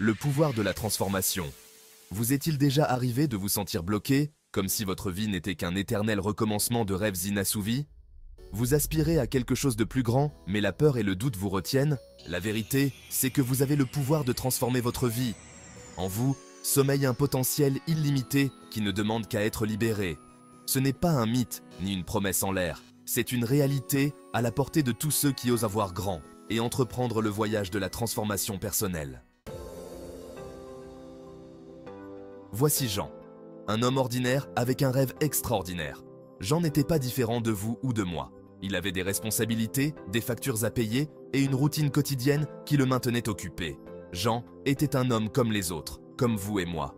Le pouvoir de la transformation. Vous est-il déjà arrivé de vous sentir bloqué, comme si votre vie n'était qu'un éternel recommencement de rêves inassouvis? Vous aspirez à quelque chose de plus grand, mais la peur et le doute vous retiennent? La vérité, c'est que vous avez le pouvoir de transformer votre vie. En vous, sommeille un potentiel illimité qui ne demande qu'à être libéré. Ce n'est pas un mythe, ni une promesse en l'air. C'est une réalité à la portée de tous ceux qui osent avoir grand et entreprendre le voyage de la transformation personnelle. Voici Jean, un homme ordinaire avec un rêve extraordinaire. Jean n'était pas différent de vous ou de moi. Il avait des responsabilités, des factures à payer et une routine quotidienne qui le maintenait occupé. Jean était un homme comme les autres, comme vous et moi.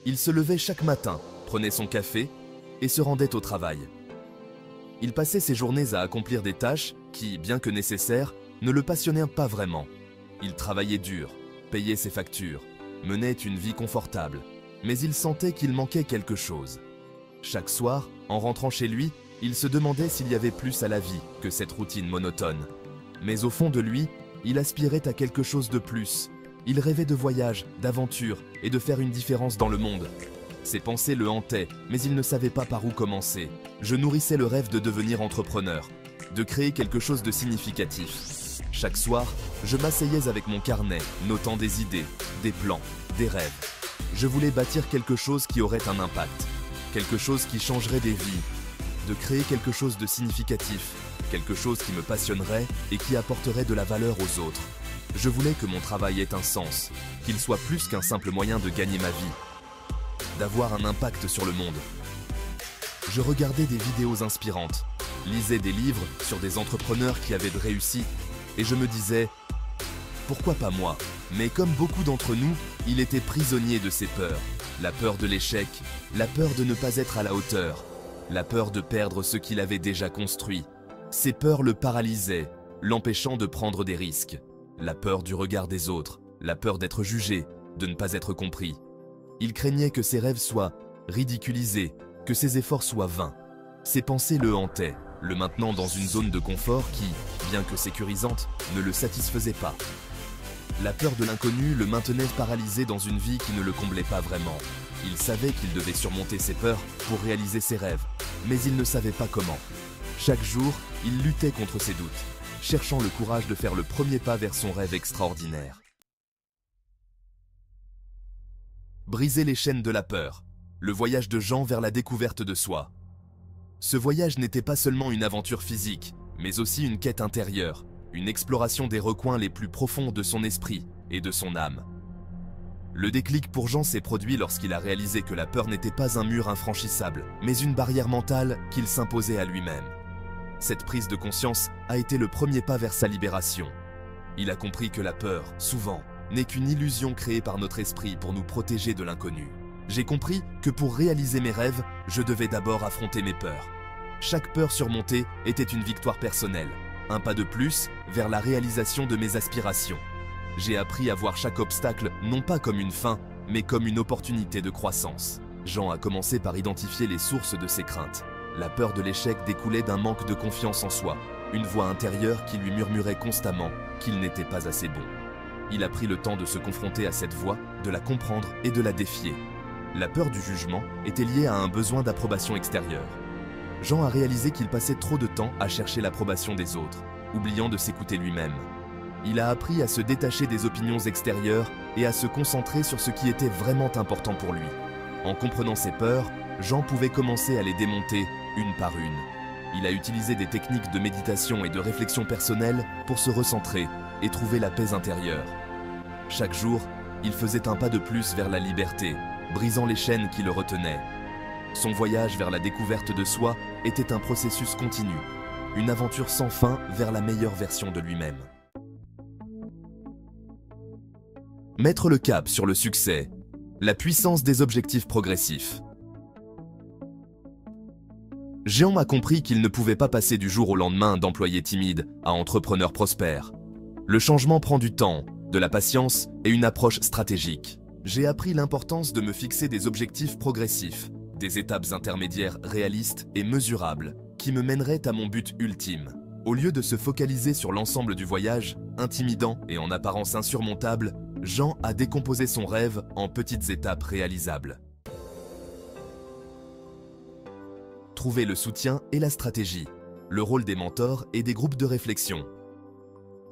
Il se levait chaque matin, prenait son café et se rendait au travail. Il passait ses journées à accomplir des tâches qui, bien que nécessaires, ne le passionnaient pas vraiment. Il travaillait dur, payait ses factures, menait une vie confortable, mais il sentait qu'il manquait quelque chose. Chaque soir, en rentrant chez lui, il se demandait s'il y avait plus à la vie que cette routine monotone. Mais au fond de lui, il aspirait à quelque chose de plus. Il rêvait de voyages, d'aventures et de faire une différence dans le monde. Ses pensées le hantaient, mais il ne savait pas par où commencer. Je nourrissais le rêve de devenir entrepreneur, de créer quelque chose de significatif. Chaque soir, je m'asseyais avec mon carnet, notant des idées, des plans, des rêves. Je voulais bâtir quelque chose qui aurait un impact, quelque chose qui changerait des vies, de créer quelque chose de significatif, quelque chose qui me passionnerait et qui apporterait de la valeur aux autres. Je voulais que mon travail ait un sens, qu'il soit plus qu'un simple moyen de gagner ma vie, d'avoir un impact sur le monde. Je regardais des vidéos inspirantes, lisais des livres sur des entrepreneurs qui avaient réussi, et je me disais, pourquoi pas moi? Mais comme beaucoup d'entre nous, il était prisonnier de ses peurs. La peur de l'échec, la peur de ne pas être à la hauteur, la peur de perdre ce qu'il avait déjà construit. Ces peurs le paralysaient, l'empêchant de prendre des risques. La peur du regard des autres, la peur d'être jugé, de ne pas être compris. Il craignait que ses rêves soient ridiculisés, que ses efforts soient vains. Ses pensées le hantaient, le maintenant dans une zone de confort qui, bien que sécurisante, ne le satisfaisait pas. La peur de l'inconnu le maintenait paralysé dans une vie qui ne le comblait pas vraiment. Il savait qu'il devait surmonter ses peurs pour réaliser ses rêves, mais il ne savait pas comment. Chaque jour, il luttait contre ses doutes, cherchant le courage de faire le premier pas vers son rêve extraordinaire. Briser les chaînes de la peur, le voyage de Jean vers la découverte de soi. Ce voyage n'était pas seulement une aventure physique, mais aussi une quête intérieure, une exploration des recoins les plus profonds de son esprit et de son âme. Le déclic pour Jean s'est produit lorsqu'il a réalisé que la peur n'était pas un mur infranchissable, mais une barrière mentale qu'il s'imposait à lui-même. Cette prise de conscience a été le premier pas vers sa libération. Il a compris que la peur, souvent, n'est qu'une illusion créée par notre esprit pour nous protéger de l'inconnu. J'ai compris que pour réaliser mes rêves, je devais d'abord affronter mes peurs. Chaque peur surmontée était une victoire personnelle, un pas de plus vers la réalisation de mes aspirations. J'ai appris à voir chaque obstacle non pas comme une fin, mais comme une opportunité de croissance. Jean a commencé par identifier les sources de ses craintes. La peur de l'échec découlait d'un manque de confiance en soi, une voix intérieure qui lui murmurait constamment qu'il n'était pas assez bon. Il a pris le temps de se confronter à cette voix, de la comprendre et de la défier. La peur du jugement était liée à un besoin d'approbation extérieure. Jean a réalisé qu'il passait trop de temps à chercher l'approbation des autres, oubliant de s'écouter lui-même. Il a appris à se détacher des opinions extérieures et à se concentrer sur ce qui était vraiment important pour lui. En comprenant ses peurs, Jean pouvait commencer à les démonter une par une. Il a utilisé des techniques de méditation et de réflexion personnelle pour se recentrer et trouver la paix intérieure. Chaque jour, il faisait un pas de plus vers la liberté, brisant les chaînes qui le retenaient. Son voyage vers la découverte de soi était un processus continu, une aventure sans fin vers la meilleure version de lui-même. Mettre le cap sur le succès, la puissance des objectifs progressifs. Jean a compris qu'il ne pouvait pas passer du jour au lendemain d'employé timide à entrepreneur prospère. Le changement prend du temps, de la patience et une approche stratégique. J'ai appris l'importance de me fixer des objectifs progressifs, des étapes intermédiaires réalistes et mesurables qui me mèneraient à mon but ultime. Au lieu de se focaliser sur l'ensemble du voyage, intimidant et en apparence insurmontable, Jean a décomposé son rêve en petites étapes réalisables. Trouver le soutien et la stratégie, le rôle des mentors et des groupes de réflexion.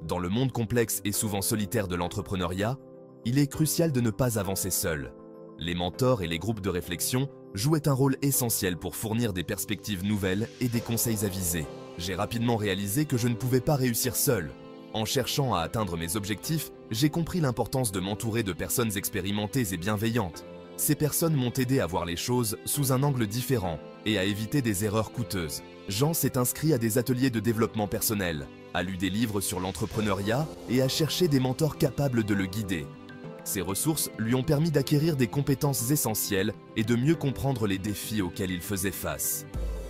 Dans le monde complexe et souvent solitaire de l'entrepreneuriat, il est crucial de ne pas avancer seul. Les mentors et les groupes de réflexion jouaient un rôle essentiel pour fournir des perspectives nouvelles et des conseils avisés. J'ai rapidement réalisé que je ne pouvais pas réussir seul. En cherchant à atteindre mes objectifs, j'ai compris l'importance de m'entourer de personnes expérimentées et bienveillantes. Ces personnes m'ont aidé à voir les choses sous un angle différent et à éviter des erreurs coûteuses. Jean s'est inscrit à des ateliers de développement personnel, a lu des livres sur l'entrepreneuriat et a cherché des mentors capables de le guider. Ces ressources lui ont permis d'acquérir des compétences essentielles et de mieux comprendre les défis auxquels il faisait face.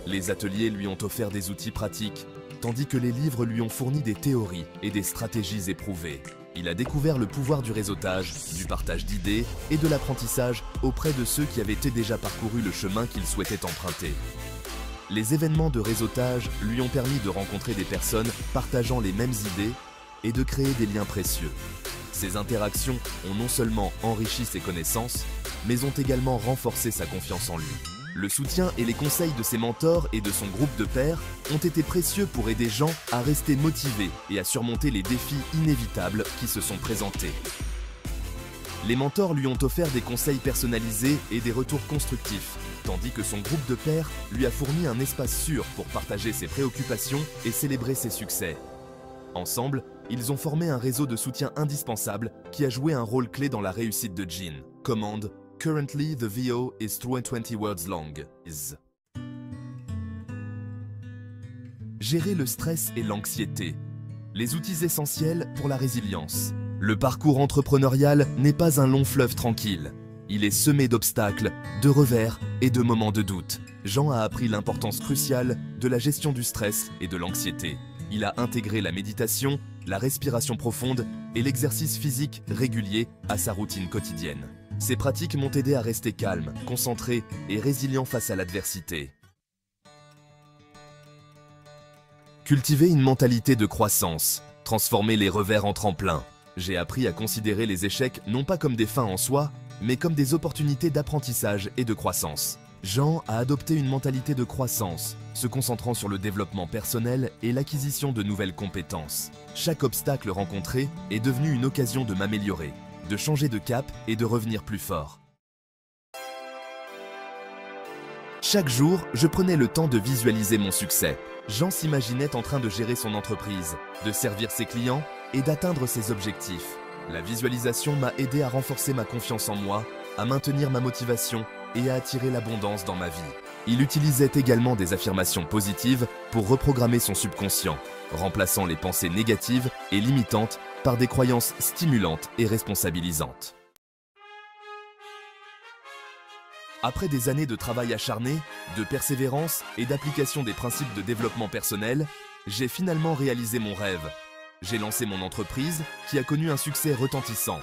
Les ateliers lui ont offert des outils pratiques, tandis que les livres lui ont fourni des théories et des stratégies éprouvées. Il a découvert le pouvoir du réseautage, du partage d'idées et de l'apprentissage auprès de ceux qui avaient déjà parcouru le chemin qu'il souhaitait emprunter. Les événements de réseautage lui ont permis de rencontrer des personnes partageant les mêmes idées et de créer des liens précieux. Ces interactions ont non seulement enrichi ses connaissances, mais ont également renforcé sa confiance en lui. Le soutien et les conseils de ses mentors et de son groupe de pairs ont été précieux pour aider Jean à rester motivé et à surmonter les défis inévitables qui se sont présentés. Les mentors lui ont offert des conseils personnalisés et des retours constructifs, tandis que son groupe de pairs lui a fourni un espace sûr pour partager ses préoccupations et célébrer ses succès. Ensemble, ils ont formé un réseau de soutien indispensable qui a joué un rôle clé dans la réussite de Jean. Commande. Currently, the VO is 20 words long. Gérer le stress et l'anxiété. Les outils essentiels pour la résilience. Le parcours entrepreneurial n'est pas un long fleuve tranquille. Il est semé d'obstacles, de revers et de moments de doute. Jean a appris l'importance cruciale de la gestion du stress et de l'anxiété. Il a intégré la méditation, la respiration profonde et l'exercice physique régulier à sa routine quotidienne. Ces pratiques m'ont aidé à rester calme, concentré et résilient face à l'adversité. Cultiver une mentalité de croissance, transformer les revers en tremplin. J'ai appris à considérer les échecs non pas comme des fins en soi, mais comme des opportunités d'apprentissage et de croissance. Jean a adopté une mentalité de croissance, se concentrant sur le développement personnel et l'acquisition de nouvelles compétences. Chaque obstacle rencontré est devenu une occasion de m'améliorer, de changer de cap et de revenir plus fort. Chaque jour, je prenais le temps de visualiser mon succès. Jean s'imaginait en train de gérer son entreprise, de servir ses clients et d'atteindre ses objectifs. La visualisation m'a aidé à renforcer ma confiance en moi, à maintenir ma motivation et à attirer l'abondance dans ma vie. Il utilisait également des affirmations positives pour reprogrammer son subconscient, remplaçant les pensées négatives et limitantes par des croyances stimulantes et responsabilisantes. Après des années de travail acharné, de persévérance et d'application des principes de développement personnel, j'ai finalement réalisé mon rêve. J'ai lancé mon entreprise qui a connu un succès retentissant.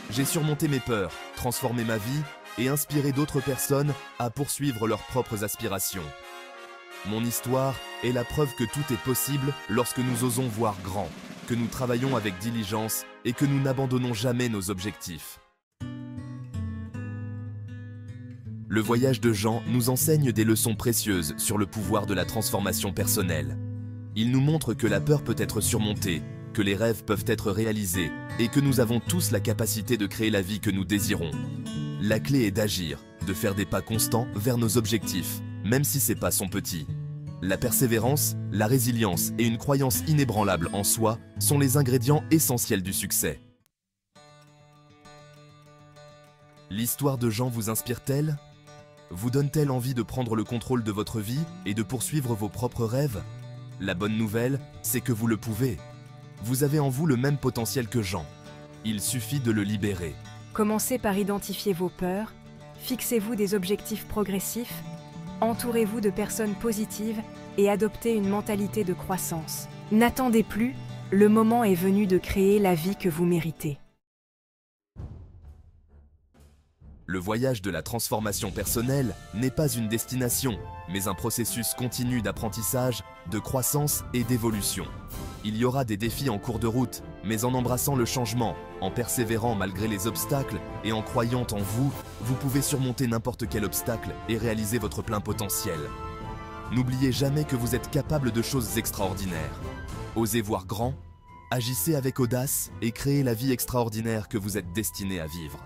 J'ai surmonté mes peurs, transformé ma vie et inspiré d'autres personnes à poursuivre leurs propres aspirations. Mon histoire est la preuve que tout est possible lorsque nous osons voir grand, que nous travaillons avec diligence et que nous n'abandonnons jamais nos objectifs. Le voyage de Jean nous enseigne des leçons précieuses sur le pouvoir de la transformation personnelle. Il nous montre que la peur peut être surmontée, que les rêves peuvent être réalisés et que nous avons tous la capacité de créer la vie que nous désirons. La clé est d'agir, de faire des pas constants vers nos objectifs, même si ces pas sont petits. La persévérance, la résilience et une croyance inébranlable en soi sont les ingrédients essentiels du succès. L'histoire de Jean vous inspire-t-elle ? Vous donne-t-elle envie de prendre le contrôle de votre vie et de poursuivre vos propres rêves? La bonne nouvelle, c'est que vous le pouvez. Vous avez en vous le même potentiel que Jean. Il suffit de le libérer. Commencez par identifier vos peurs, fixez-vous des objectifs progressifs, entourez-vous de personnes positives et adoptez une mentalité de croissance. N'attendez plus, le moment est venu de créer la vie que vous méritez. Le voyage de la transformation personnelle n'est pas une destination, mais un processus continu d'apprentissage, de croissance et d'évolution. Il y aura des défis en cours de route, mais en embrassant le changement, en persévérant malgré les obstacles et en croyant en vous, vous pouvez surmonter n'importe quel obstacle et réaliser votre plein potentiel. N'oubliez jamais que vous êtes capable de choses extraordinaires. Osez voir grand, agissez avec audace et créez la vie extraordinaire que vous êtes destiné à vivre.